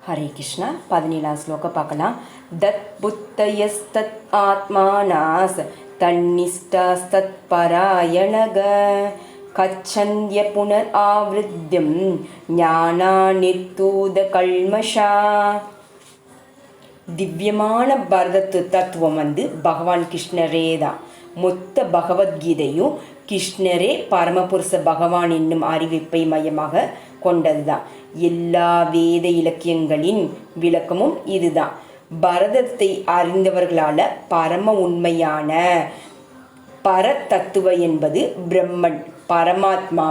ஹரே கிருஷ்ணா. 17ஆம் ஸ்லோகம் பார்க்கலாம். தத் புத்தயஸ்தத் ஆத்மானாஸ் தன்னிஷ்டாஸ்தத் பராயணக கச்சந்திய புனர் ஆவ்ருத்யம் ஞானா நிர்தூத கல்மஷா. திவ்யமான பரத தத்துவம் பகவான் கிருஷ்ணரே தான். மொத்த பகவத்கீதையும் கிருஷ்ணரே பரமபுருஷ பகவான் என்னும் அறிவிப்பை மையமாக கொண்டது தான். எல்லா வேத இலக்கியங்களின் விளக்கமும் இதுதான். பரதத்தை அறிந்தவர்களால் பரம உண்மையான பரதத்துவ என்பது பிரம்மன் பரமாத்மா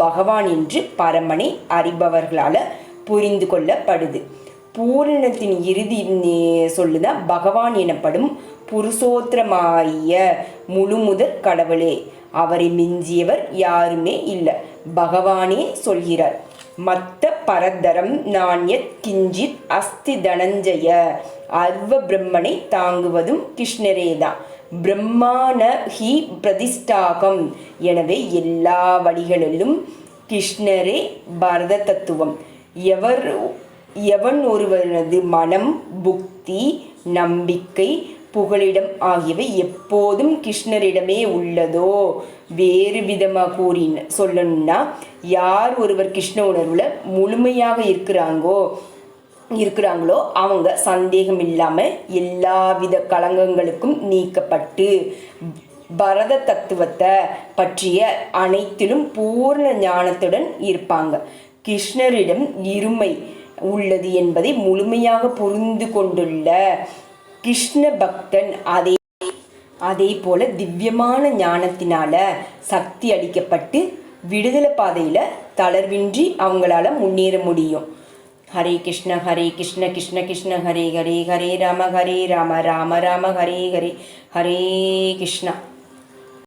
பகவான் என்று பரமனை அறிபவர்களால் புரிந்து கொள்ளப்படுது. பூரணத்தின் இறுதி சொல்லுதான் பகவான் எனப்படும் புருஷோத்தரமாய முழுமுதற் கடவுளே. அவரை மிஞ்சியவர் யாருமே இல்லை. பகவானே சொல்கிறார், மத்த பரதரம் நாண்யத் கிஞ்சித் அஸ்தி தனஞ்சய. அர்வ பிரம்மனை தாங்குவதும் கிருஷ்ணரேதான். பிரம்மான ஹி பிரதிஷ்டாகம். எனவே எல்லா வழிகளிலும் கிருஷ்ணரே பரத தத்துவம். எவன் ஒருவனது மனம், புக்தி, நம்பிக்கை, புகலிடம் ஆகியவை எப்போதும் கிருஷ்ணரிடமே உள்ளதோ, வேறு விதமாக சொல்லணும்னா யார் ஒருவர் கிருஷ்ண உணர்வில் முழுமையாக இருக்கிறாங்களோ அவங்க சந்தேகம் இல்லாமல் எல்லாவித களங்கங்களுக்கும் நீக்கப்பட்டு பரத தத்துவத்தை பற்றிய அனைத்திலும் பூர்ண ஞானத்துடன் இருப்பாங்க. கிருஷ்ணரிடம் இருமை உள்ளது என்பதை முழுமையாக புரிந்து கொண்டுள்ள கிருஷ்ண பக்தன் அதே போல திவ்யமான ஞானத்தினால சக்தி அளிக்கப்பட்டு விடுதலை பாதையில் தளர்வின்றி அவங்களால முன்னேற முடியும். ஹரே கிருஷ்ண கிருஷ்ண கிருஷ்ண ஹரே ஹரே ராம ராம ராம ஹரே ஹரே. ஹரே கிருஷ்ணா.